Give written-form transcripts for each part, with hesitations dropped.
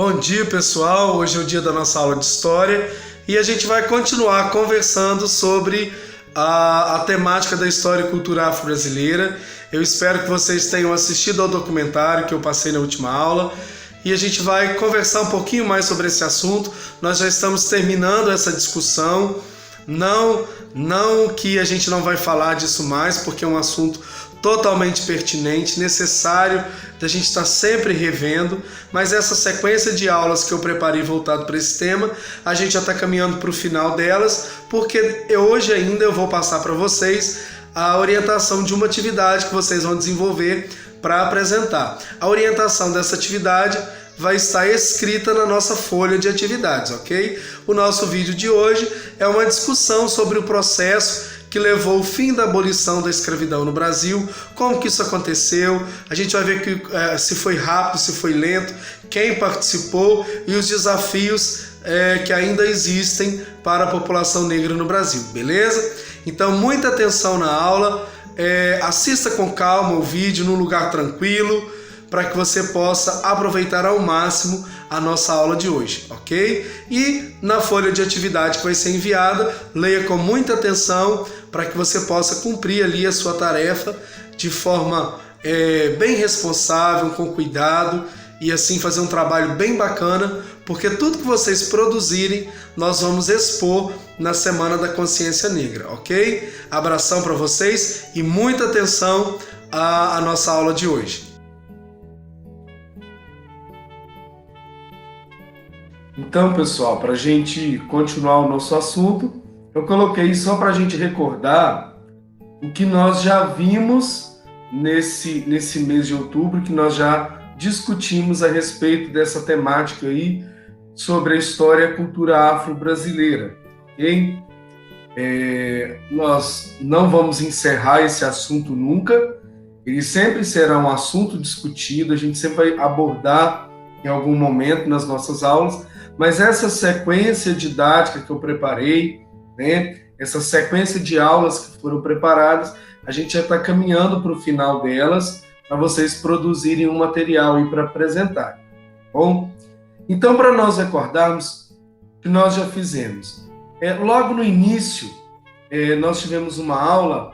Bom dia, pessoal. Hoje é o dia da nossa aula de História e a gente vai continuar conversando sobre a temática da história e cultura afro-brasileira. Eu espero que vocês tenham assistido ao documentário que eu passei na última aula e a gente vai conversar um pouquinho mais sobre esse assunto. Nós já estamos terminando essa discussão. Não que a gente não vai falar disso mais, porque é um assunto totalmente pertinente, necessário da gente estar sempre revendo, mas essa sequência de aulas que eu preparei voltado para esse tema, a gente já está caminhando para o final delas, porque hoje ainda eu vou passar para vocês a orientação de uma atividade que vocês vão desenvolver para apresentar. A orientação dessa atividade vai estar escrita na nossa folha de atividades, ok? O nosso vídeo de hoje é uma discussão sobre o processo que levou ao fim da abolição da escravidão no Brasil, como que isso aconteceu, a gente vai ver se foi rápido, se foi lento, quem participou e os desafios que ainda existem para a população negra no Brasil, beleza? Então, muita atenção na aula, assista com calma o vídeo num lugar tranquilo, para que você possa aproveitar ao máximo a nossa aula de hoje, ok? E na folha de atividade que vai ser enviada, leia com muita atenção para que você possa cumprir ali a sua tarefa de forma bem responsável, com cuidado e assim fazer um trabalho bem bacana, porque tudo que vocês produzirem nós vamos expor na Semana da Consciência Negra, ok? Abração para vocês e muita atenção à nossa aula de hoje. Então, pessoal, para a gente continuar o nosso assunto, eu coloquei só para a gente recordar o que nós já vimos nesse mês de outubro, que nós já discutimos a respeito dessa temática aí sobre a história e a cultura afro-brasileira. Ok? Nós não vamos encerrar esse assunto nunca, ele sempre será um assunto discutido, a gente sempre vai abordar em algum momento nas nossas aulas, mas essa sequência didática que eu preparei, né, essa sequência de aulas que foram preparadas, a gente já está caminhando para o final delas, para vocês produzirem um material aí para apresentar. Bom, então, para nós recordarmos o que nós já fizemos. Logo no início, nós tivemos uma aula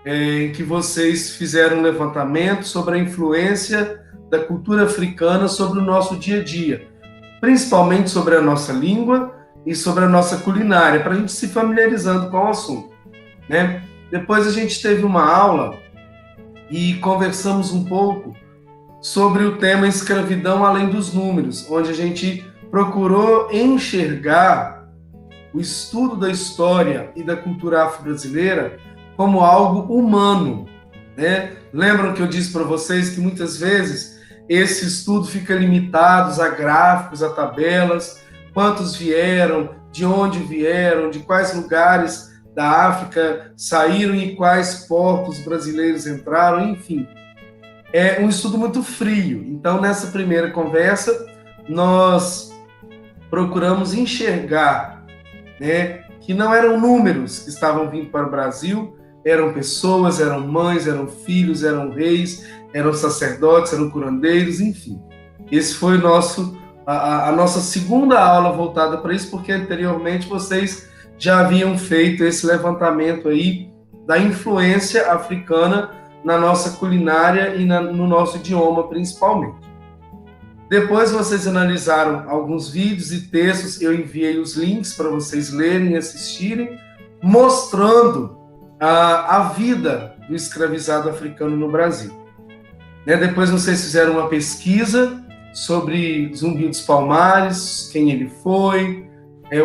em que vocês fizeram um levantamento sobre a influência da cultura africana sobre o nosso dia a dia, principalmente sobre a nossa língua e sobre a nossa culinária, para a gente se familiarizando com o assunto, né? Depois a gente teve uma aula e conversamos um pouco sobre o tema escravidão além dos números, onde a gente procurou enxergar o estudo da história e da cultura afro-brasileira como algo humano, né? Lembram que eu disse para vocês que muitas vezes esse estudo fica limitado a gráficos, a tabelas, quantos vieram, de onde vieram, de quais lugares da África saíram e quais portos brasileiros entraram, enfim. É um estudo muito frio. Então, nessa primeira conversa, nós procuramos enxergar, né, que não eram números que estavam vindo para o Brasil, eram pessoas, eram mães, eram filhos, eram reis, eram sacerdotes, eram curandeiros, enfim. Esse foi a nossa segunda aula voltada para isso, porque anteriormente vocês já haviam feito esse levantamento aí da influência africana na nossa culinária e no nosso idioma, principalmente. Depois vocês analisaram alguns vídeos e textos, eu enviei os links para vocês lerem e assistirem, mostrando a vida do escravizado africano no Brasil. Depois vocês fizeram uma pesquisa sobre Zumbi dos Palmares, quem ele foi,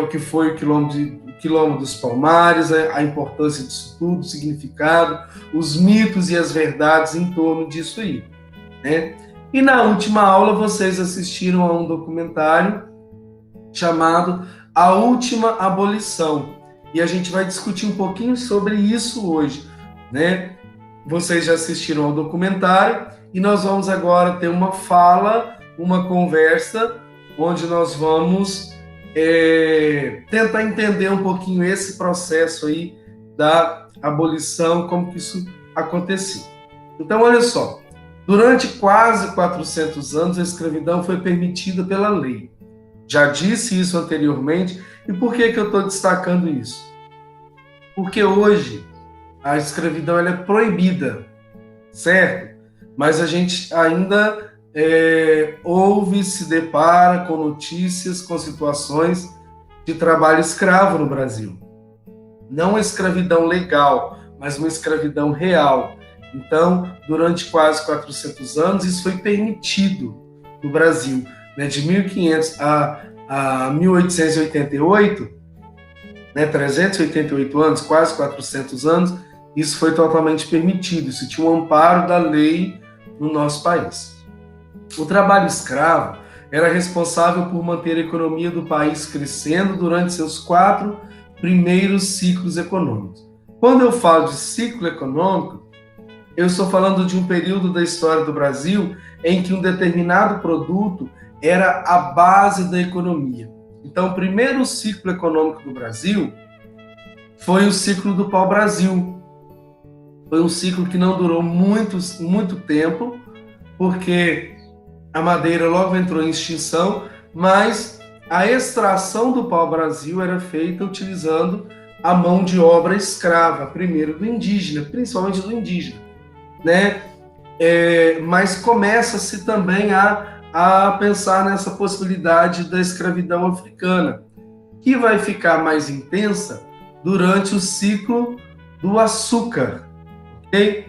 o que foi o Quilombo dos Palmares, a importância disso tudo, o significado, os mitos e as verdades em torno disso aí, né? E na última aula vocês assistiram a um documentário chamado A Última Abolição, e a gente vai discutir um pouquinho sobre isso hoje, né? Vocês já assistiram ao documentário e nós vamos agora ter uma fala, uma conversa, onde nós vamos tentar entender um pouquinho esse processo aí da abolição, como que isso acontecia. Então, olha só, Durante quase 400 anos, a escravidão foi permitida pela lei. Já disse isso anteriormente, e por que eu estou destacando isso? Porque hoje a escravidão ela é proibida, certo? Mas a gente ainda ouve, se depara com notícias, com situações de trabalho escravo no Brasil. Não uma escravidão legal, mas uma escravidão real. Então, durante quase 400 anos, isso foi permitido no Brasil. Né? De 1500 a 1888, né? 388 anos, quase 400 anos, isso foi totalmente permitido. Isso tinha um amparo da lei no nosso país. O trabalho escravo era responsável por manter a economia do país crescendo durante seus 4 primeiros ciclos econômicos. Quando eu falo de ciclo econômico, eu estou falando de um período da história do Brasil em que um determinado produto era a base da economia. Então, o primeiro ciclo econômico do Brasil foi o ciclo do pau-brasil. Foi um ciclo que não durou muito tempo, porque a madeira logo entrou em extinção, mas a extração do pau-brasil era feita utilizando a mão de obra escrava, primeiro do indígena, principalmente do indígena, né? Mas começa-se também a pensar nessa possibilidade da escravidão africana, que vai ficar mais intensa durante o ciclo do açúcar, ok?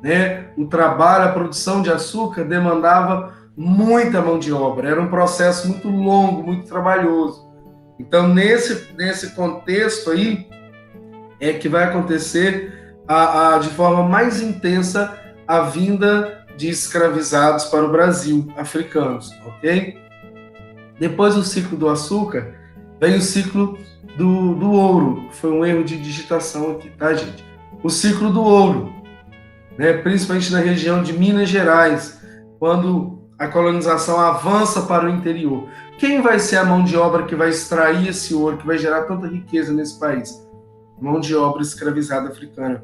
Né? O trabalho, a produção de açúcar demandava muita mão de obra, era um processo muito longo, muito trabalhoso. Então, nesse contexto aí, é que vai acontecer de forma mais intensa a vinda de escravizados para o Brasil, africanos, ok? Depois do ciclo do açúcar, vem o ciclo do ouro. Foi um erro de digitação aqui, tá, gente? O ciclo do ouro, né? Principalmente na região de Minas Gerais, quando a colonização avança para o interior. Quem vai ser a mão de obra que vai extrair esse ouro, que vai gerar tanta riqueza nesse país? Mão de obra escravizada africana.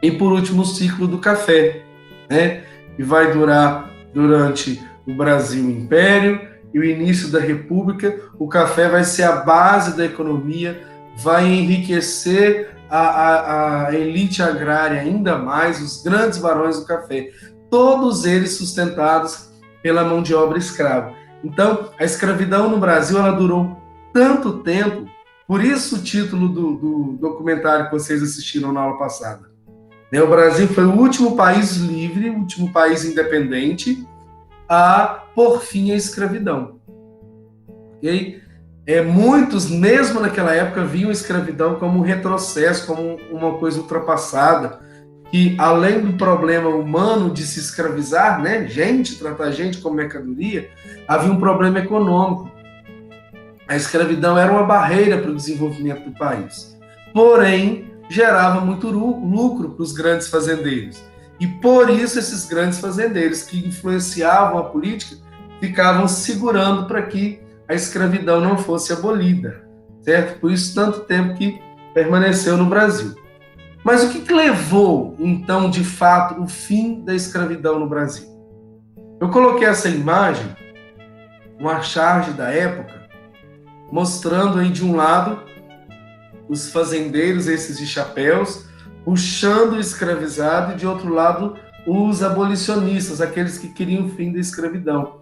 E por último, o ciclo do café, né? Que vai durar durante o Brasil Império e o início da República. O café vai ser a base da economia, vai enriquecer a elite agrária ainda mais, os grandes barões do café, todos eles sustentados pela mão de obra escrava. Então, a escravidão no Brasil ela durou tanto tempo, por isso o título do documentário que vocês assistiram na aula passada. O Brasil foi o último país livre, o último país independente a pôr fim à escravidão. Okay? Muitos, mesmo naquela época, viam a escravidão como um retrocesso, como uma coisa ultrapassada, que além do problema humano de se escravizar, né, tratar gente como mercadoria, havia um problema econômico. A escravidão era uma barreira para o desenvolvimento do país. Porém, gerava muito lucro para os grandes fazendeiros. E por isso esses grandes fazendeiros que influenciavam a política ficavam segurando para que a escravidão não fosse abolida, certo? Por isso tanto tempo que permaneceu no Brasil. Mas o que levou, então, de fato, o fim da escravidão no Brasil? Eu coloquei essa imagem, uma charge da época, mostrando aí de um lado os fazendeiros, esses de chapéus, puxando o escravizado, e de outro lado os abolicionistas, aqueles que queriam o fim da escravidão.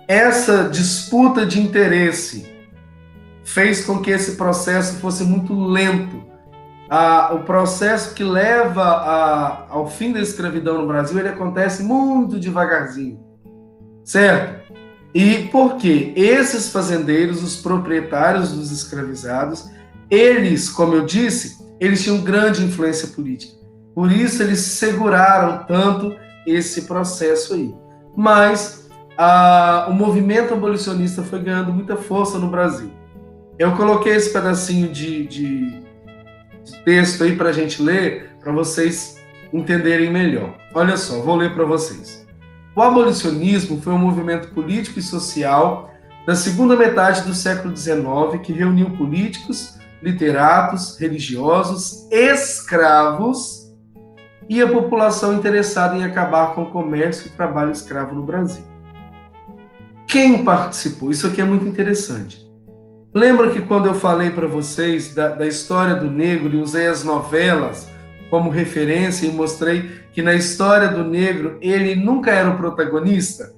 Essa disputa de interesse fez com que esse processo fosse muito lento. O processo que leva ao fim da escravidão no Brasil, ele acontece muito devagarzinho, certo? E por quê? Esses fazendeiros, os proprietários dos escravizados, eles, como eu disse, eles tinham grande influência política. Por isso eles seguraram tanto esse processo aí. Mas o movimento abolicionista foi ganhando muita força no Brasil. Eu coloquei esse pedacinho de texto aí para a gente ler, para vocês entenderem melhor. Olha só, vou ler para vocês. O abolicionismo foi um movimento político e social da segunda metade do século XIX que reuniu políticos, literatos, religiosos, escravos e a população interessada em acabar com o comércio e trabalho escravo no Brasil. Quem participou? Isso aqui é muito interessante. Lembra que quando eu falei para vocês da história do negro e usei as novelas como referência e mostrei que na história do negro ele nunca era o protagonista?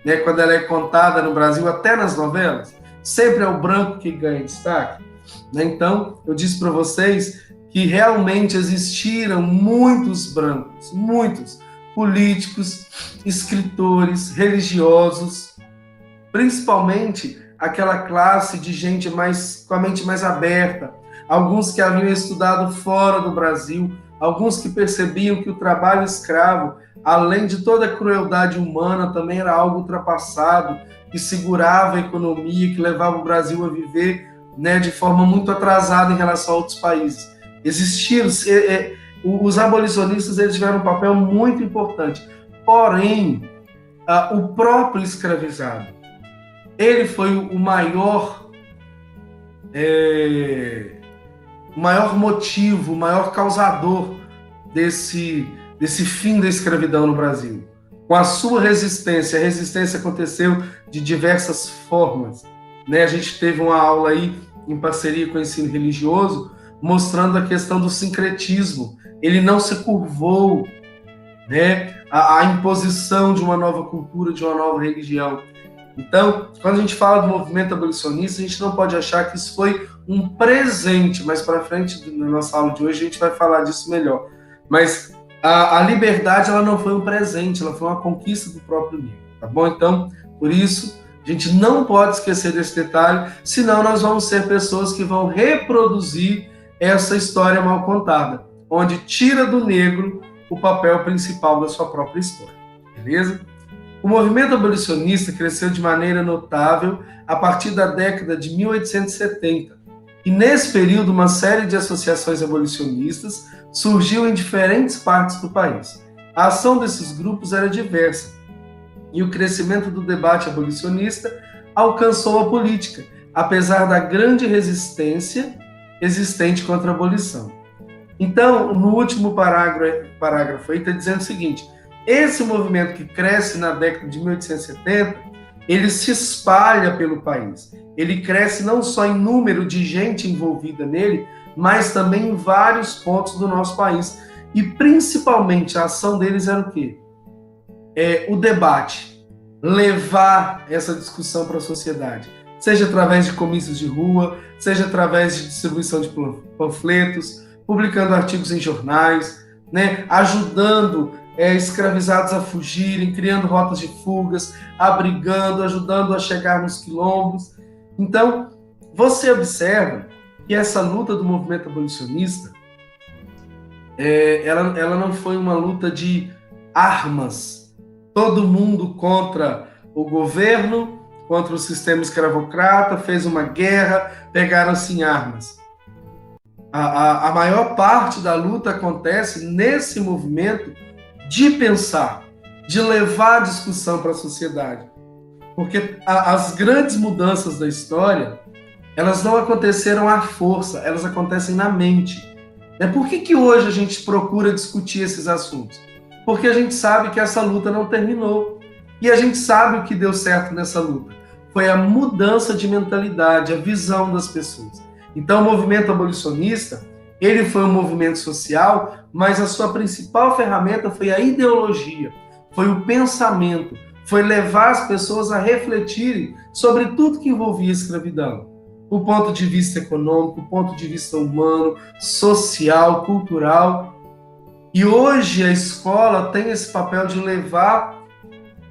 Né? Quando ela é contada no Brasil, até nas novelas, sempre é o branco que ganha destaque. Né? Então, eu disse para vocês que realmente existiram muitos brancos, muitos políticos, escritores, religiosos, principalmente aquela classe de gente com a mente mais aberta, alguns que haviam estudado fora do Brasil, alguns que percebiam que o trabalho escravo, além de toda a crueldade humana, também era algo ultrapassado, que segurava a economia, que levava o Brasil a viver, né, de forma muito atrasada em relação a outros países. Existiram, os abolicionistas, eles tiveram um papel muito importante, porém, o próprio escravizado, ele foi o maior motivo, o maior causador desse fim da escravidão no Brasil. Com a sua resistência, a resistência aconteceu de diversas formas. Né? A gente teve uma aula aí, em parceria com o ensino religioso, mostrando a questão do sincretismo. Ele não se curvou, né, à imposição de uma nova cultura, de uma nova religião. Então, quando a gente fala do movimento abolicionista, a gente não pode achar que isso foi um presente, mas para frente, na nossa aula de hoje, a gente vai falar disso melhor. Mas a liberdade, ela não foi um presente, ela foi uma conquista do próprio negro, tá bom? Então, por isso, a gente não pode esquecer desse detalhe, senão nós vamos ser pessoas que vão reproduzir essa história mal contada, onde tira do negro o papel principal da sua própria história, beleza? O movimento abolicionista cresceu de maneira notável a partir da década de 1870, e nesse período uma série de associações abolicionistas surgiu em diferentes partes do país. A ação desses grupos era diversa, e o crescimento do debate abolicionista alcançou a política, apesar da grande resistência existente contra a abolição. Então, no último parágrafo aí está dizendo o seguinte: esse movimento que cresce na década de 1870, ele se espalha pelo país. Ele cresce não só em número de gente envolvida nele, mas também em vários pontos do nosso país. E principalmente a ação deles era o quê? O debate, levar essa discussão para a sociedade, seja através de comícios de rua, seja através de distribuição de panfletos, publicando artigos em jornais, né, ajudando escravizados a fugirem, criando rotas de fugas, abrigando, ajudando a chegar nos quilombos. Então, você observa que essa luta do movimento abolicionista, ela não foi uma luta de armas, todo mundo contra o governo, contra o sistema escravocrata, fez uma guerra, pegaram-se em armas. A maior parte da luta acontece nesse movimento de pensar, de levar a discussão para a sociedade. Porque as grandes mudanças da história, elas não aconteceram à força, elas acontecem na mente. Por que hoje a gente procura discutir esses assuntos? Porque a gente sabe que essa luta não terminou. E a gente sabe o que deu certo nessa luta. Foi a mudança de mentalidade, a visão das pessoas. Então, o movimento abolicionista, ele foi um movimento social, mas a sua principal ferramenta foi a ideologia, foi o pensamento, foi levar as pessoas a refletirem sobre tudo que envolvia a escravidão. O ponto de vista econômico, o ponto de vista humano, social, cultural. E hoje a escola tem esse papel de levar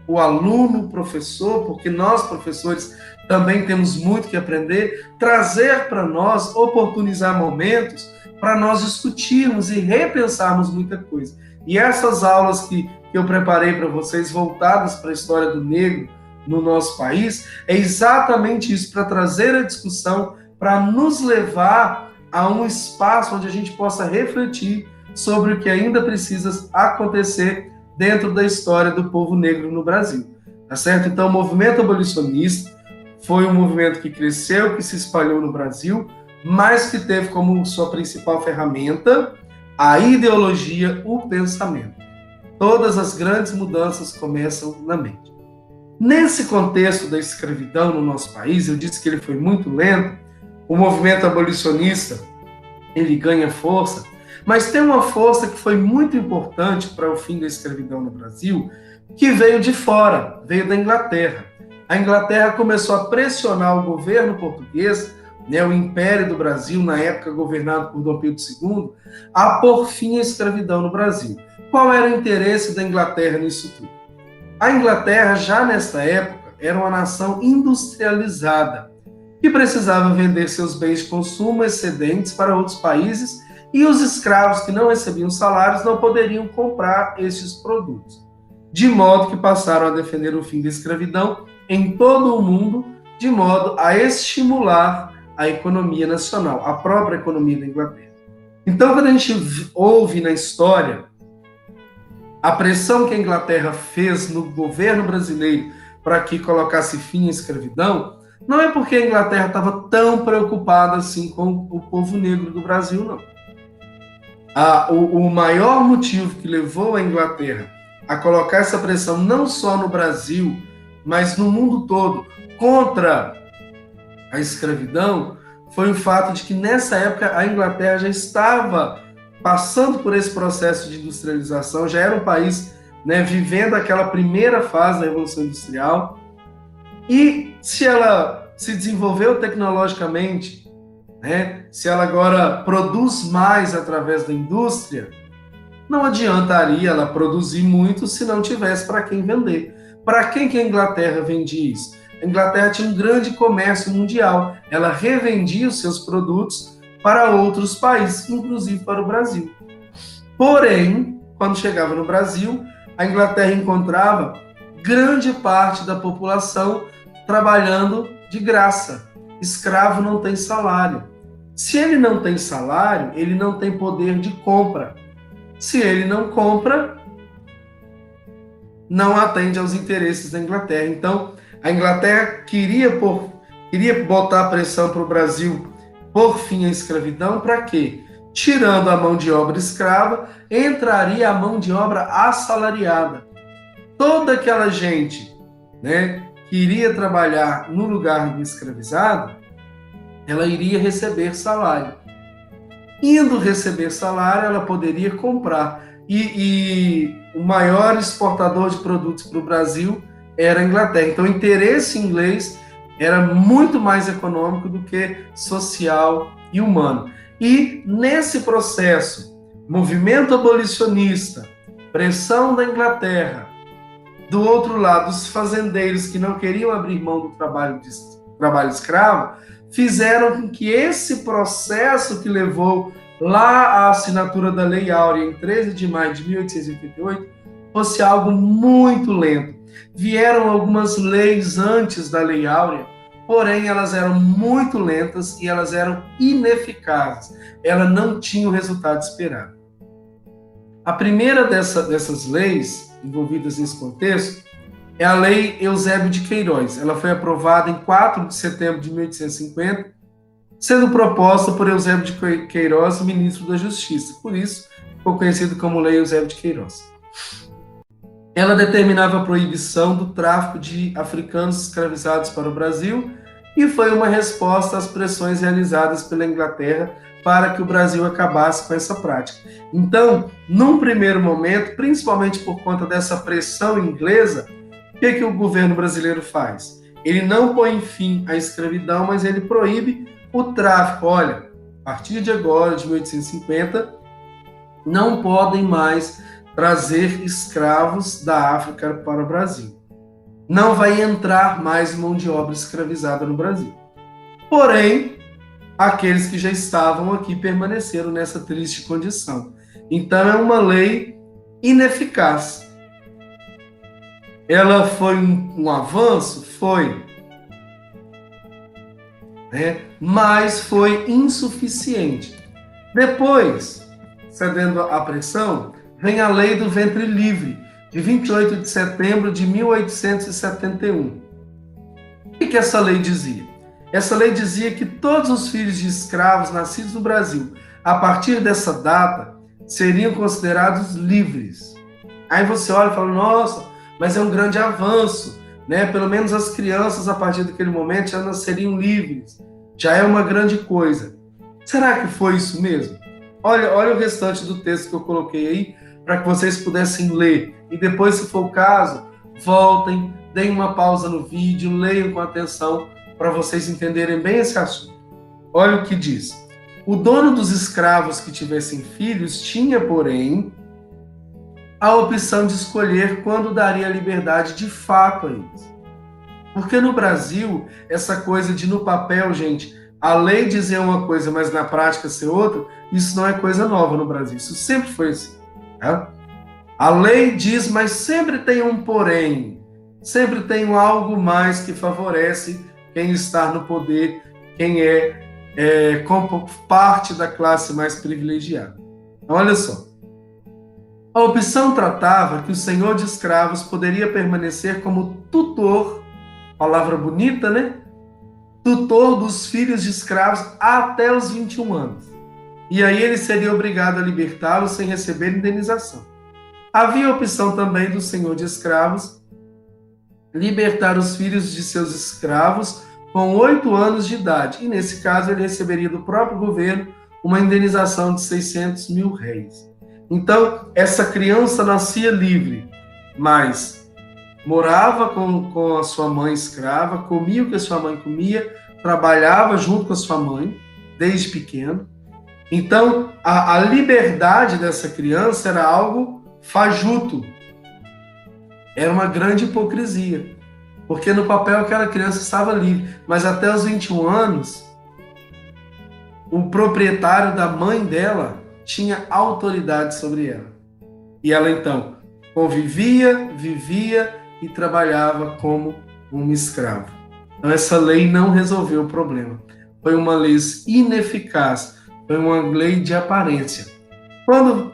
o aluno, o professor, porque nós, professores, também temos muito que aprender, trazer para nós, oportunizar momentos para nós discutirmos e repensarmos muita coisa. E essas aulas que eu preparei para vocês, voltadas para a história do negro no nosso país, é exatamente isso, para trazer a discussão, para nos levar a um espaço onde a gente possa refletir sobre o que ainda precisa acontecer dentro da história do povo negro no Brasil. Tá certo? Então, o movimento abolicionista foi um movimento que cresceu, que se espalhou no Brasil, mas que teve como sua principal ferramenta a ideologia, o pensamento. Todas as grandes mudanças começam na mente. Nesse contexto da escravidão no nosso país, eu disse que ele foi muito lento, o movimento abolicionista, ele ganha força, mas tem uma força que foi muito importante para o fim da escravidão no Brasil, que veio de fora, veio da Inglaterra. A Inglaterra começou a pressionar o governo português, né, o Império do Brasil, na época governado por Dom Pedro II, a pôr fim à escravidão no Brasil. Qual era o interesse da Inglaterra nisso tudo? A Inglaterra, já nesta época, era uma nação industrializada, que precisava vender seus bens de consumo excedentes para outros países, e os escravos que não recebiam salários não poderiam comprar esses produtos. De modo que passaram a defender o fim da escravidão em todo o mundo, de modo a estimular a economia nacional, a própria economia da Inglaterra. Então, quando a gente ouve na história a pressão que a Inglaterra fez no governo brasileiro para que colocasse fim à escravidão, não é porque a Inglaterra estava tão preocupada assim com o povo negro do Brasil, não. O maior motivo que levou a Inglaterra a colocar essa pressão não só no Brasil, mas no mundo todo, contra a escravidão, foi o fato de que nessa época a Inglaterra já estava passando por esse processo de industrialização, já era um país, né, vivendo aquela primeira fase da Revolução Industrial, e se ela se desenvolveu tecnologicamente, né, se ela agora produz mais através da indústria, não adiantaria ela produzir muito se não tivesse para quem vender. Para quem que a Inglaterra vendia isso? A Inglaterra tinha um grande comércio mundial, ela revendia os seus produtos para outros países, inclusive para o Brasil. Porém, quando chegava no Brasil, a Inglaterra encontrava grande parte da população trabalhando de graça. Escravo não tem salário. Se ele não tem salário, ele não tem poder de compra. Se ele não compra, não atende aos interesses da Inglaterra. Então, a Inglaterra queria botar pressão para o Brasil por fim à escravidão, para quê? Tirando a mão de obra escrava, entraria a mão de obra assalariada. Toda aquela gente, né, que iria trabalhar no lugar do escravizado, ela iria receber salário. Indo receber salário, ela poderia comprar. E o maior exportador de produtos para o Brasil era a Inglaterra. Então, o interesse inglês era muito mais econômico do que social e humano. E nesse processo, movimento abolicionista, pressão da Inglaterra, do outro lado, os fazendeiros que não queriam abrir mão do trabalho escravo, fizeram com que esse processo que levou lá à assinatura da Lei Áurea em 13 de maio de 1888 fosse algo muito lento. Vieram algumas leis antes da Lei Áurea, porém elas eram muito lentas e elas eram ineficazes. Ela não tinha o resultado esperado. A primeira dessas leis envolvidas nesse contexto é a Lei Eusébio de Queiroz. Ela foi aprovada em 4 de setembro de 1850, sendo proposta por Eusébio de Queiroz, ministro da Justiça. Por isso, ficou conhecido como Lei Eusébio de Queiroz. Ela determinava a proibição do tráfico de africanos escravizados para o Brasil e foi uma resposta às pressões realizadas pela Inglaterra para que o Brasil acabasse com essa prática. Então, num primeiro momento, principalmente por conta dessa pressão inglesa, o que o governo brasileiro faz? Ele não põe fim à escravidão, mas ele proíbe o tráfico. Olha, a partir de agora, de 1850, não podem mais trazer escravos da África para o Brasil. Não vai entrar mais mão de obra escravizada no Brasil. Porém, aqueles que já estavam aqui permaneceram nessa triste condição. Então, é uma lei ineficaz. Ela foi um avanço? Foi. Mas foi insuficiente. Depois, cedendo à pressão, vem a Lei do Ventre Livre, de 28 de setembro de 1871. O que essa lei dizia? Essa lei dizia que todos os filhos de escravos nascidos no Brasil, a partir dessa data, seriam considerados livres. Aí você olha e fala, nossa, mas é um grande avanço, né? Pelo menos as crianças, a partir daquele momento, já nasceriam livres. Já é uma grande coisa. Será que foi isso mesmo? Olha o restante do texto que eu coloquei aí, para que vocês pudessem ler. E depois, se for o caso, voltem, deem uma pausa no vídeo, leiam com atenção, para vocês entenderem bem esse assunto. Olha o que diz. O dono dos escravos que tivessem filhos tinha, porém, a opção de escolher quando daria liberdade de fato a eles. Porque no Brasil, essa coisa de no papel, gente, a lei dizer uma coisa, mas na prática ser outra, isso não é coisa nova no Brasil. Isso sempre foi assim. Tá? A lei diz, mas sempre tem um porém. Sempre tem algo mais que favorece quem está no poder, quem é parte da classe mais privilegiada. Olha só. A opção tratava que o senhor de escravos poderia permanecer como tutor, palavra bonita, né? Tutor dos filhos de escravos até os 21 anos. E aí ele seria obrigado a libertá-los sem receber indenização. Havia a opção também do senhor de escravos libertar os filhos de seus escravos com 8 anos de idade. E nesse caso ele receberia do próprio governo uma indenização de 600 mil réis. Então, essa criança nascia livre, mas morava com a sua mãe escrava, comia o que a sua mãe comia, trabalhava junto com a sua mãe, desde pequeno. Então, a liberdade dessa criança era algo fajuto. Era uma grande hipocrisia. Porque no papel aquela criança estava livre, mas até os 21 anos, o proprietário da mãe dela tinha autoridade sobre ela. E ela, então, convivia, vivia e trabalhava como uma escrava. Então, essa lei não resolveu o problema. Foi uma lei ineficaz, foi uma lei de aparência. Quando,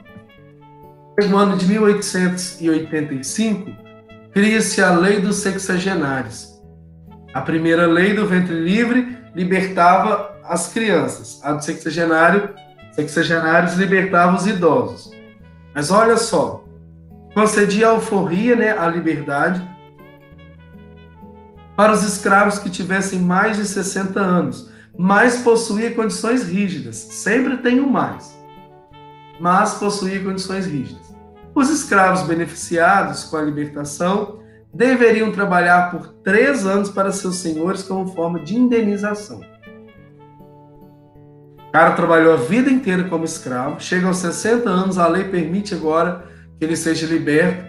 no ano de 1885, cria-se a Lei dos Sexagenários. A primeira lei do ventre livre libertava as crianças. A do sexagenários libertava os idosos. Mas olha só, concedia a alforria, né, a liberdade, para os escravos que tivessem mais de 60 anos, mas possuía condições rígidas. Sempre tem o mais, mas possuía condições rígidas. Os escravos beneficiados com a libertação deveriam trabalhar por 3 anos para seus senhores como forma de indenização. O cara trabalhou a vida inteira como escravo, chega aos 60 anos, a lei permite agora que ele seja liberto.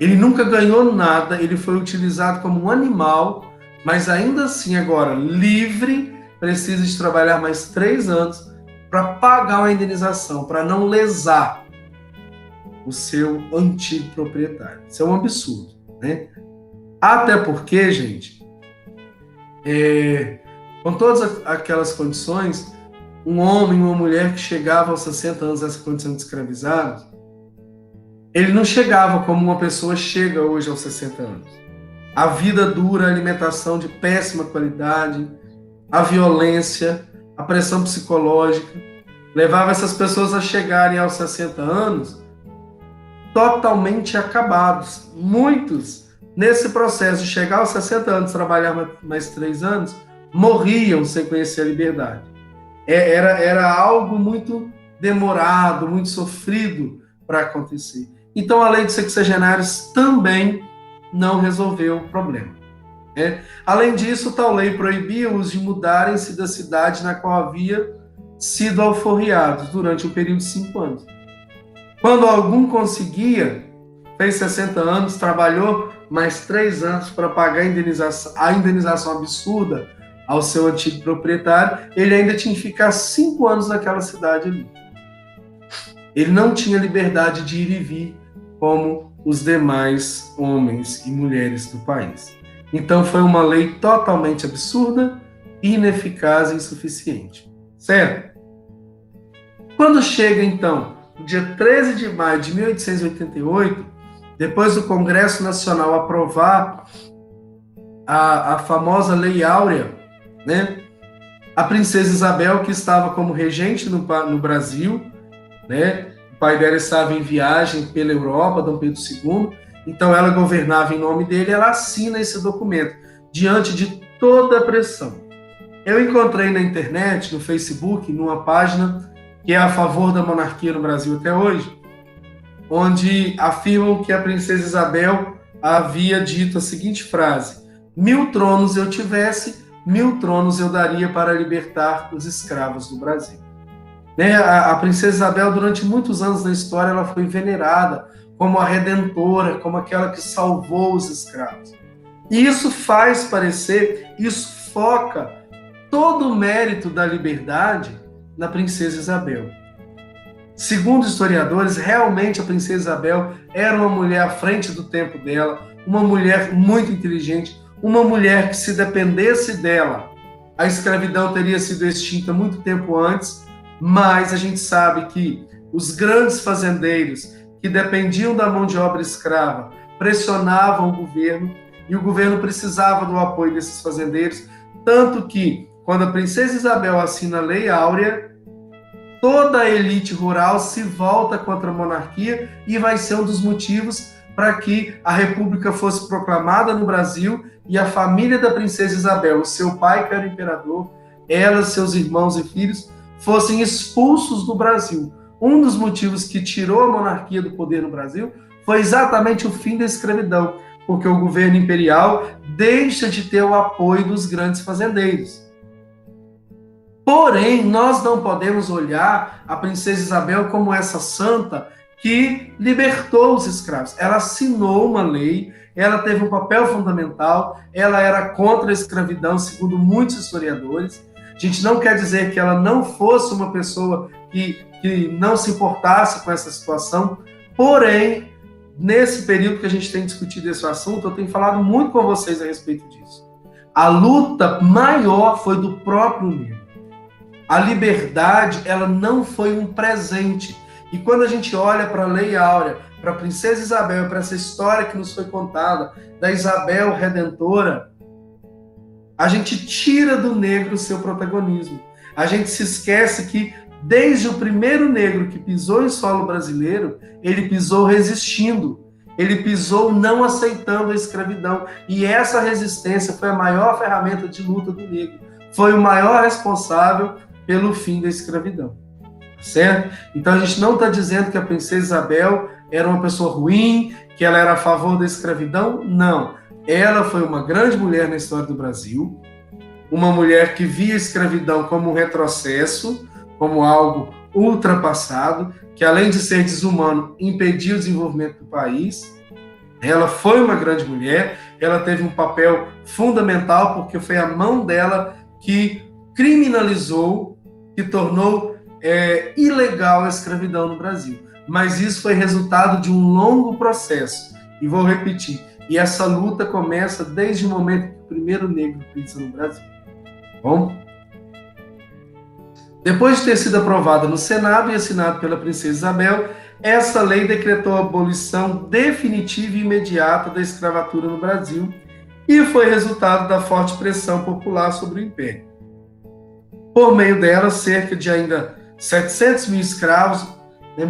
Ele nunca ganhou nada, ele foi utilizado como um animal, mas ainda assim agora livre, precisa de trabalhar mais 3 anos para pagar uma indenização, para não lesar o seu antigo proprietário. Isso é um absurdo, né? Até porque, gente, com todas aquelas condições, um homem, uma mulher que chegava aos 60 anos nessa condição de escravizado, ele não chegava como uma pessoa chega hoje aos 60 anos. A vida dura, a alimentação de péssima qualidade, a violência, a pressão psicológica, levava essas pessoas a chegarem aos 60 anos totalmente acabados. Muitos, nesse processo de chegar aos 60 anos, trabalhar mais 3 anos, morriam sem conhecer a liberdade. Era algo muito demorado, muito sofrido para acontecer. Então, a lei dos sexagenários também não resolveu o problema. Além disso, tal lei proibia-os de mudarem-se da cidade na qual havia sido alforriados durante um período de 5 anos. Quando algum conseguia, fez 60 anos, trabalhou mais 3 anos para pagar a indenização absurda ao seu antigo proprietário, ele ainda tinha que ficar 5 anos naquela cidade ali. Ele não tinha liberdade de ir e vir como os demais homens e mulheres do país. Então foi uma lei totalmente absurda, ineficaz e insuficiente. Certo? Quando chega, então, no dia 13 de maio de 1888, depois do Congresso Nacional aprovar a famosa Lei Áurea, né? A princesa Isabel, que estava como regente no Brasil, né? pai dela estava em viagem pela Europa, Dom Pedro II, então ela governava em nome dele, ela assina esse documento, diante de toda a pressão. Eu encontrei na internet, no Facebook, numa página que é a favor da monarquia no Brasil até hoje, onde afirmam que a princesa Isabel havia dito a seguinte frase: 1000 tronos eu tivesse, 1000 tronos eu daria para libertar os escravos do Brasil. Né? A princesa Isabel, durante muitos anos na história, ela foi venerada como a redentora, como aquela que salvou os escravos. E isso faz parecer, isso foca todo o mérito da liberdade na princesa Isabel. Segundo historiadores, realmente a princesa Isabel era uma mulher à frente do tempo dela, uma mulher muito inteligente, uma mulher que, se dependesse dela, a escravidão teria sido extinta muito tempo antes, mas a gente sabe que os grandes fazendeiros que dependiam da mão de obra escrava pressionavam o governo e o governo precisava do apoio desses fazendeiros, tanto que, quando a princesa Isabel assina a Lei Áurea, toda a elite rural se volta contra a monarquia e vai ser um dos motivos para que a república fosse proclamada no Brasil e a família da princesa Isabel, o seu pai, que era o imperador, ela, seus irmãos e filhos, fossem expulsos do Brasil. Um dos motivos que tirou a monarquia do poder no Brasil foi exatamente o fim da escravidão, porque o governo imperial deixa de ter o apoio dos grandes fazendeiros. Porém, nós não podemos olhar a princesa Isabel como essa santa que libertou os escravos. Ela assinou uma lei, ela teve um papel fundamental, ela era contra a escravidão, segundo muitos historiadores. A gente não quer dizer que ela não fosse uma pessoa que não se importasse com essa situação, porém, nesse período que a gente tem discutido esse assunto, eu tenho falado muito com vocês a respeito disso. A luta maior foi do próprio negro. A liberdade, ela não foi um presente. E quando a gente olha para a Lei Áurea, para a princesa Isabel, para essa história que nos foi contada, da Isabel Redentora, a gente tira do negro o seu protagonismo. A gente se esquece que, desde o primeiro negro que pisou em solo brasileiro, ele pisou resistindo. Ele pisou não aceitando a escravidão. E essa resistência foi a maior ferramenta de luta do negro. Foi o maior responsável pelo fim da escravidão. Certo? Então a gente não está dizendo que a princesa Isabel era uma pessoa ruim, que ela era a favor da escravidão. Não. Ela foi uma grande mulher na história do Brasil, uma mulher que via a escravidão como um retrocesso, como algo ultrapassado, que além de ser desumano, impedia o desenvolvimento do país. Ela foi uma grande mulher, ela teve um papel fundamental, porque foi a mão dela que criminalizou, que tornou ilegal a escravidão no Brasil. Mas isso foi resultado de um longo processo. E vou repetir, e essa luta começa desde o momento que o primeiro negro pisa no Brasil. Bom? Depois de ter sido aprovada no Senado e assinada pela princesa Isabel, essa lei decretou a abolição definitiva e imediata da escravatura no Brasil e foi resultado da forte pressão popular sobre o Império. Por meio dela, cerca de ainda 700 mil escravos,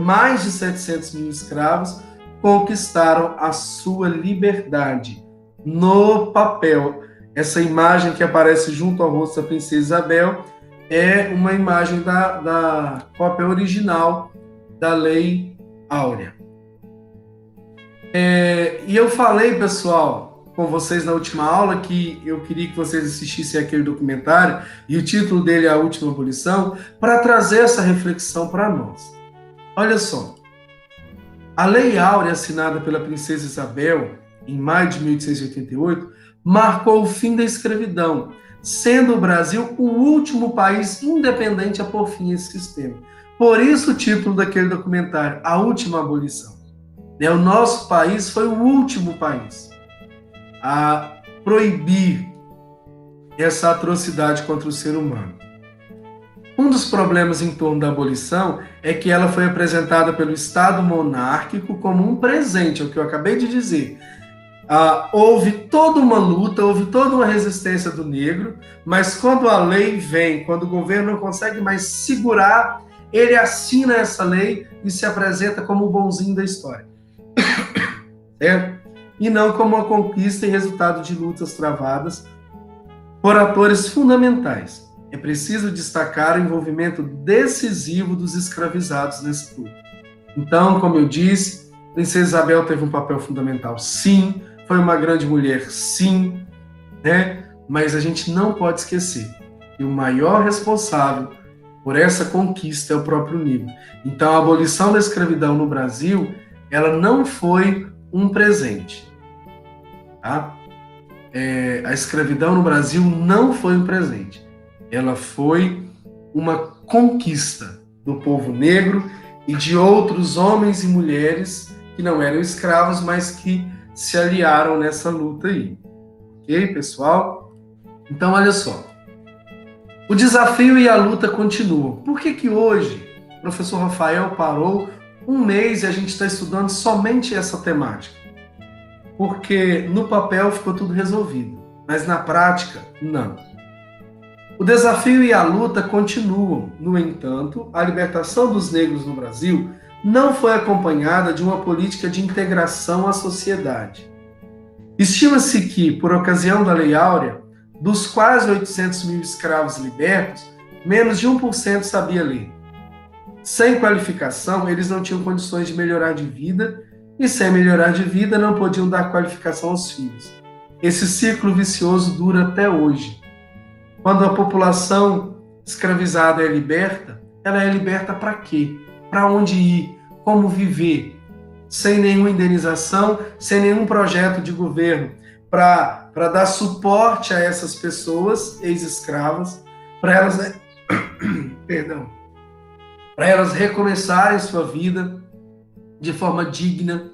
mais de 700 mil escravos, conquistaram a sua liberdade no papel. Essa imagem que aparece junto ao rosto da princesa Isabel é uma imagem da cópia original da Lei Áurea. E eu falei, pessoal, com vocês na última aula que eu queria que vocês assistissem aquele documentário, e o título dele é A Última Abolição, para trazer essa reflexão para nós. Olha só, a Lei Áurea, assinada pela princesa Isabel em maio de 1888, marcou o fim da escravidão, sendo o Brasil o último país independente a pôr fim a esse sistema. Por isso o título daquele documentário, A Última Abolição. O nosso país foi o último país a proibir essa atrocidade contra o ser humano. Um dos problemas em torno da abolição é que ela foi apresentada pelo Estado monárquico como um presente, é o que eu acabei de dizer. Houve toda uma luta, houve toda uma resistência do negro, mas quando a lei vem, quando o governo não consegue mais segurar ele assina essa lei e se apresenta como o bonzinho da história. Certo? E não como uma conquista e resultado de lutas travadas por atores fundamentais. É preciso destacar o envolvimento decisivo dos escravizados nesse luta. Então, como eu disse, Princesa Isabel teve um papel fundamental, sim, foi uma grande mulher, sim, né? Mas a gente não pode esquecer que o maior responsável por essa conquista é o próprio negro. Então, a abolição da escravidão no Brasil, ela não foi um presente. Tá? A escravidão no Brasil não foi um presente. Ela foi uma conquista do povo negro e de outros homens e mulheres que não eram escravos, mas que se aliaram nessa luta aí. Ok, pessoal? Então, olha só. O desafio e a luta continuam. Por que hoje o professor Rafael parou um mês e a gente está estudando somente essa temática? Porque no papel ficou tudo resolvido, mas na prática, não. O desafio e a luta continuam. No entanto, a libertação dos negros no Brasil não foi acompanhada de uma política de integração à sociedade. Estima-se que, por ocasião da Lei Áurea, dos quase 800 mil escravos libertos, menos de 1% sabia ler. Sem qualificação, eles não tinham condições de melhorar de vida, e sem melhorar de vida, não podiam dar qualificação aos filhos. Esse ciclo vicioso dura até hoje. Quando a população escravizada é liberta, ela é liberta para quê? Para onde ir? Como viver? Sem nenhuma indenização, sem nenhum projeto de governo para dar suporte a essas pessoas ex-escravas, para elas, para elas recomeçarem sua vida de forma digna.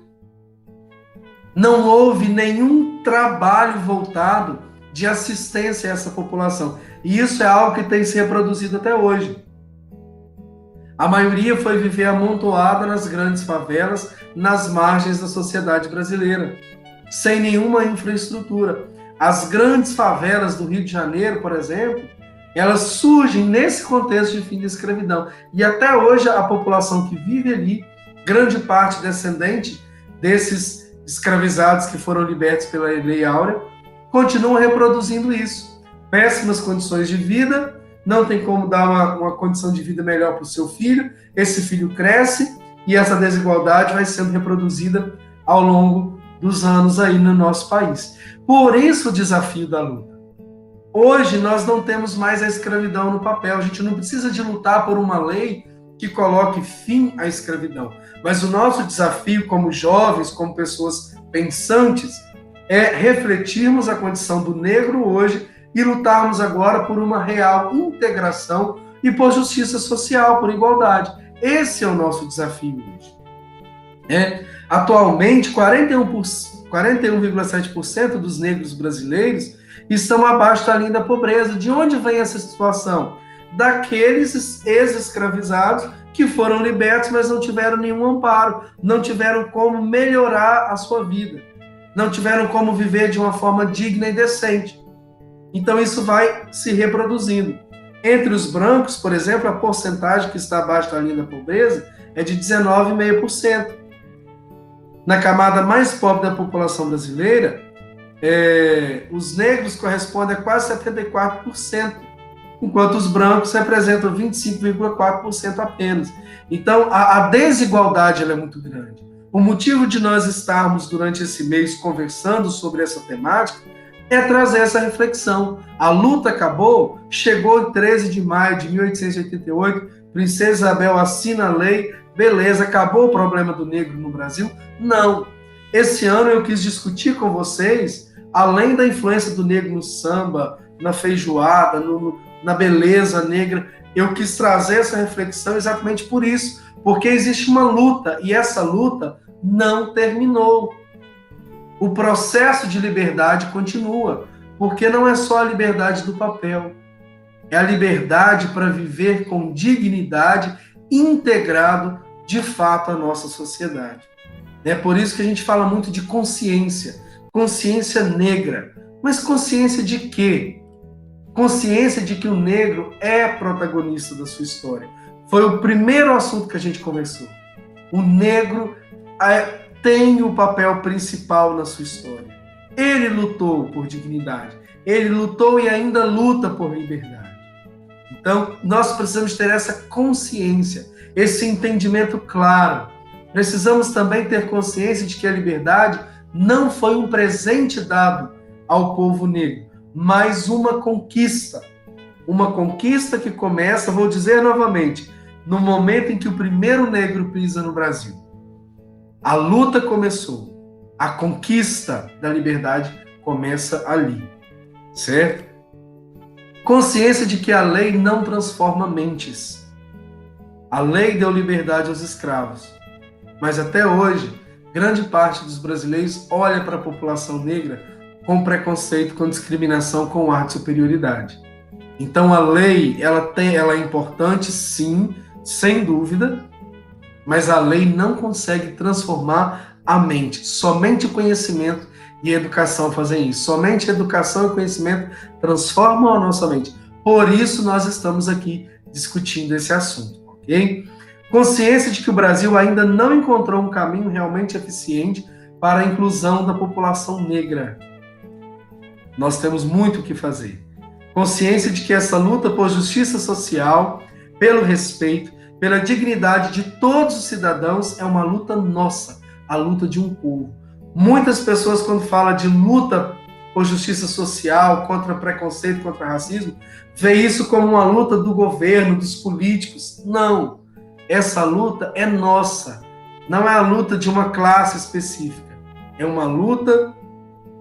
Não houve nenhum trabalho voltado de assistência a essa população. E isso é algo que tem se reproduzido até hoje. A maioria foi viver amontoada nas grandes favelas, nas margens da sociedade brasileira, sem nenhuma infraestrutura. As grandes favelas do Rio de Janeiro, por exemplo, elas surgem nesse contexto de fim da escravidão. E até hoje a população que vive ali, grande parte descendente desses escravizados que foram libertos pela Lei Áurea, continuam reproduzindo isso. Péssimas condições de vida, não tem como dar uma condição de vida melhor para o seu filho, esse filho cresce e essa desigualdade vai sendo reproduzida ao longo dos anos aí no nosso país. Por isso o desafio da luta. Hoje nós não temos mais a escravidão no papel, a gente não precisa de lutar por uma lei que coloque fim à escravidão, mas o nosso desafio como jovens, como pessoas pensantes, é refletirmos a condição do negro hoje e lutarmos agora por uma real integração e por justiça social, por igualdade. Esse é o nosso desafio hoje. Atualmente, 41,7% dos negros brasileiros estão abaixo da linha da pobreza. De onde vem essa situação? Daqueles ex-escravizados que foram libertos, mas não tiveram nenhum amparo, não tiveram como melhorar a sua vida, não tiveram como viver de uma forma digna e decente. Então isso vai se reproduzindo. Entre os brancos, por exemplo, a porcentagem que está abaixo da linha da pobreza é de 19,5%. Na camada mais pobre da população brasileira, os negros correspondem a quase 74%, enquanto os brancos representam 25,4% apenas. Então, a desigualdade ela é muito grande. O motivo de nós estarmos, durante esse mês, conversando sobre essa temática é trazer essa reflexão. A luta acabou, chegou em 13 de maio de 1888, Princesa Isabel assina a lei, beleza, acabou o problema do negro no Brasil? Não. Esse ano eu quis discutir com vocês, além da influência do negro no samba, na feijoada, na beleza negra, eu quis trazer essa reflexão exatamente por isso, porque existe uma luta, e essa luta não terminou. O processo de liberdade continua, porque não é só a liberdade do papel, é a liberdade para viver com dignidade, integrado de fato à nossa sociedade. É por isso que a gente fala muito de consciência negra. Mas consciência de quê? Consciência de que o negro é protagonista da sua história. Foi o primeiro assunto que a gente conversou. O negro tem o papel principal na sua história. Ele lutou por dignidade. Ele lutou e ainda luta por liberdade. Então, nós precisamos ter essa consciência, esse entendimento claro. Precisamos também ter consciência de que a liberdade não foi um presente dado ao povo negro, mas uma conquista. Uma conquista que começa, vou dizer novamente, no momento em que o primeiro negro pisa no Brasil. A luta começou. A conquista da liberdade começa ali. Certo? Consciência de que a lei não transforma mentes. A lei deu liberdade aos escravos. Mas até hoje, grande parte dos brasileiros olha para a população negra com preconceito, com discriminação, com ar de superioridade. Então a lei, ela é importante, sim, sem dúvida, mas a lei não consegue transformar a mente. Somente o conhecimento e a educação fazem isso. Somente a educação e o conhecimento transformam a nossa mente. Por isso nós estamos aqui discutindo esse assunto, ok? Consciência de que o Brasil ainda não encontrou um caminho realmente eficiente para a inclusão da população negra. Nós temos muito o que fazer. Consciência de que essa luta por justiça social, pelo respeito, pela dignidade de todos os cidadãos é uma luta nossa, a luta de um povo. Muitas pessoas, quando falam de luta por justiça social, contra preconceito, contra racismo, vê isso como uma luta do governo, dos políticos. Não. Essa luta é nossa. Não é a luta de uma classe específica. É uma luta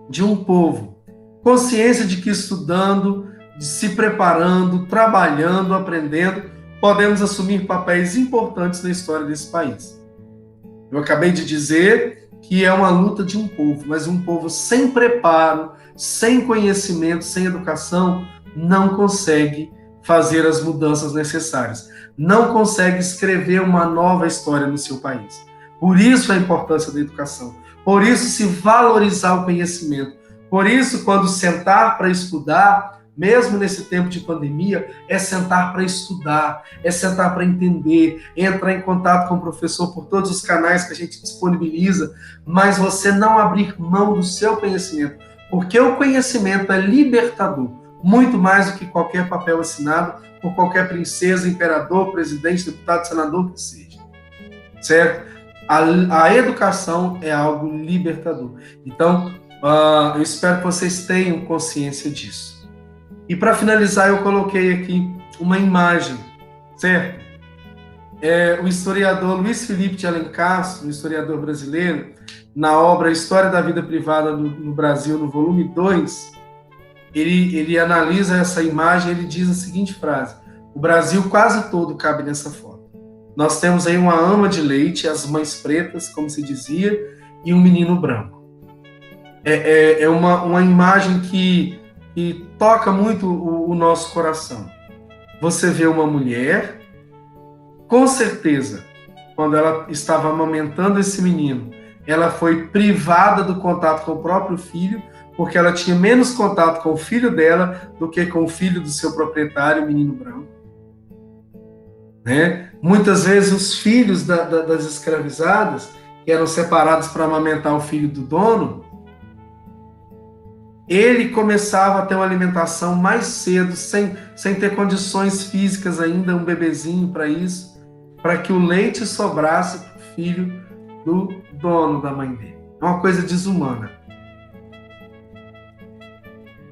de um povo. Consciência de que estudando, se preparando, trabalhando, aprendendo, podemos assumir papéis importantes na história desse país. Eu acabei de dizer que é uma luta de um povo, mas um povo sem preparo, sem conhecimento, sem educação, não consegue fazer as mudanças necessárias, não consegue escrever uma nova história no seu país. Por isso a importância da educação, por isso se valorizar o conhecimento, por isso quando sentar para estudar, mesmo nesse tempo de pandemia, é sentar para estudar, é sentar para entender, entrar em contato com o professor por todos os canais que a gente disponibiliza, mas você não abrir mão do seu conhecimento, porque o conhecimento é libertador, muito mais do que qualquer papel assinado por qualquer princesa, imperador, presidente, deputado, senador, que seja. Certo? A educação é algo libertador. Então, eu espero que vocês tenham consciência disso. E para finalizar, eu coloquei aqui uma imagem, certo? O historiador Luiz Felipe de Alencastro, um historiador brasileiro, na obra História da Vida Privada no Brasil, no volume 2, ele analisa essa imagem, ele diz a seguinte frase: o Brasil quase todo cabe nessa foto. Nós temos aí uma ama de leite, as mães pretas, como se dizia, e um menino branco. É uma imagem que toca muito o nosso coração. Você vê uma mulher, com certeza, quando ela estava amamentando esse menino, ela foi privada do contato com o próprio filho, porque ela tinha menos contato com o filho dela do que com o filho do seu proprietário, o menino branco. Né? Muitas vezes os filhos das escravizadas, que eram separados para amamentar o filho do dono, ele começava a ter uma alimentação mais cedo, sem ter condições físicas ainda, um bebezinho para isso, para que o leite sobrasse para o filho do dono da mãe dele. É uma coisa desumana.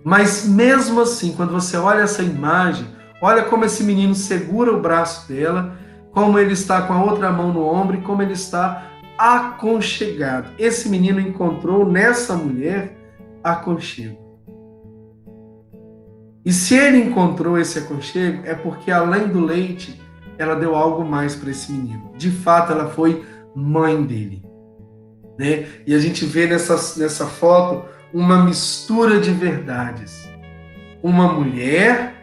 Mas mesmo assim, quando você olha essa imagem, olha como esse menino segura o braço dela, como ele está com a outra mão no ombro e como ele está aconchegado. Esse menino encontrou nessa mulher aconchego. E se ele encontrou esse aconchego, é porque além do leite, ela deu algo mais para esse menino. De fato, ela foi mãe dele. Né? E a gente vê nessa foto uma mistura de verdades. Uma mulher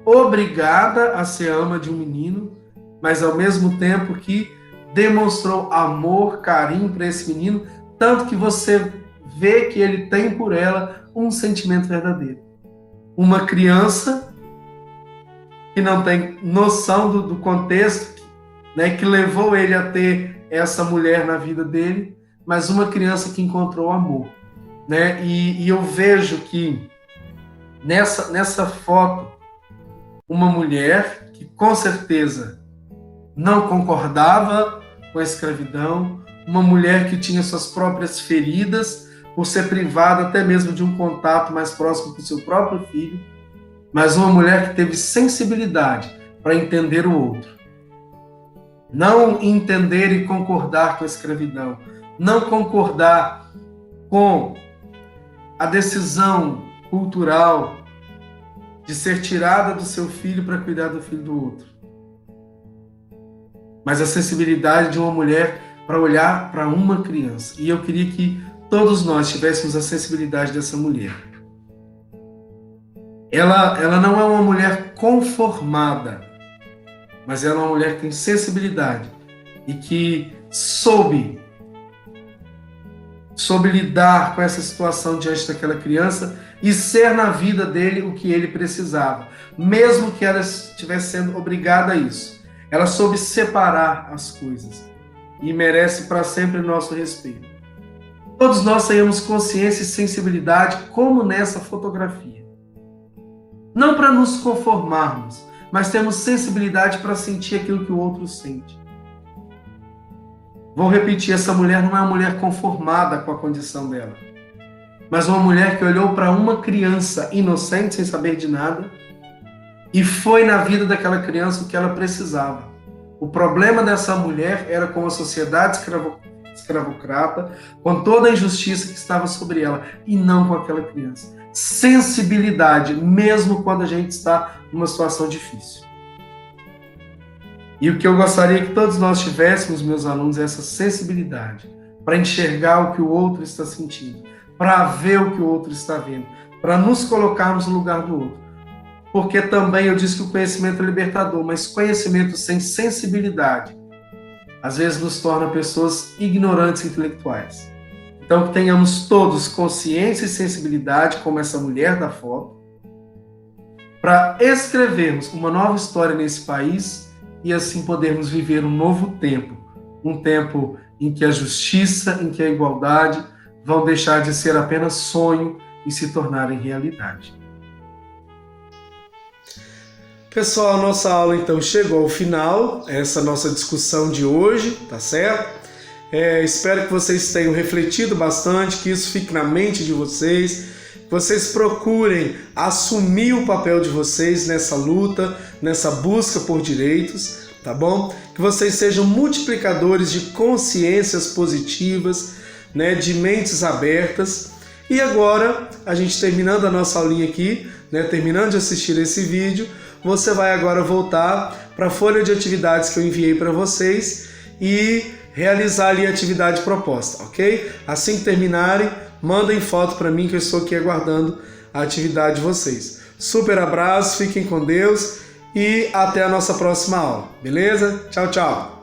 obrigada a ser ama de um menino, mas ao mesmo tempo que demonstrou amor, carinho para esse menino, tanto que você vê que ele tem por ela um sentimento verdadeiro. Uma criança que não tem noção do contexto, né, que levou ele a ter essa mulher na vida dele, mas uma criança que encontrou amor, né? E eu vejo que nessa foto, uma mulher que com certeza não concordava com a escravidão, uma mulher que tinha suas próprias feridas por ser privada até mesmo de um contato mais próximo com seu próprio filho, mas uma mulher que teve sensibilidade para entender o outro. Não entender e concordar com a escravidão, não concordar com a decisão cultural de ser tirada do seu filho para cuidar do filho do outro. Mas a sensibilidade de uma mulher para olhar para uma criança. E eu queria que todos nós tivéssemos a sensibilidade dessa mulher. Ela não é uma mulher conformada, mas ela é uma mulher que tem sensibilidade e que soube lidar com essa situação diante daquela criança e ser na vida dele o que ele precisava, mesmo que ela estivesse sendo obrigada a isso. Ela soube separar as coisas e merece para sempre o nosso respeito. Todos nós tenhamos consciência e sensibilidade como nessa fotografia. Não para nos conformarmos, mas temos sensibilidade para sentir aquilo que o outro sente. Vou repetir, essa mulher não é uma mulher conformada com a condição dela, mas uma mulher que olhou para uma criança inocente, sem saber de nada, e foi na vida daquela criança o que ela precisava. O problema dessa mulher era com a sociedade escravocrata, com toda a injustiça que estava sobre ela, e não com aquela criança. Sensibilidade, mesmo quando a gente está numa situação difícil. E o que eu gostaria que todos nós tivéssemos, meus alunos, é essa sensibilidade para enxergar o que o outro está sentindo, para ver o que o outro está vendo, para nos colocarmos no lugar do outro. Porque também eu disse que o conhecimento é libertador, mas conhecimento sem sensibilidade às vezes nos torna pessoas ignorantes intelectuais. Então que tenhamos todos consciência e sensibilidade, como essa mulher da foto, para escrevermos uma nova história nesse país e assim podermos viver um novo tempo, um tempo em que a justiça, em que a igualdade vão deixar de ser apenas sonho e se tornarem realidade. Pessoal, nossa aula então chegou ao final, essa nossa discussão de hoje, tá certo? Espero que vocês tenham refletido bastante, que isso fique na mente de vocês, que vocês procurem assumir o papel de vocês nessa luta, nessa busca por direitos, tá bom? Que vocês sejam multiplicadores de consciências positivas, né, de mentes abertas. E agora, a gente terminando a nossa aulinha aqui, né, terminando de assistir esse vídeo, você vai agora voltar para a folha de atividades que eu enviei para vocês e realizar ali a atividade proposta, ok? Assim que terminarem, mandem foto para mim que eu estou aqui aguardando a atividade de vocês. Super abraço, fiquem com Deus e até a nossa próxima aula, beleza? Tchau, tchau!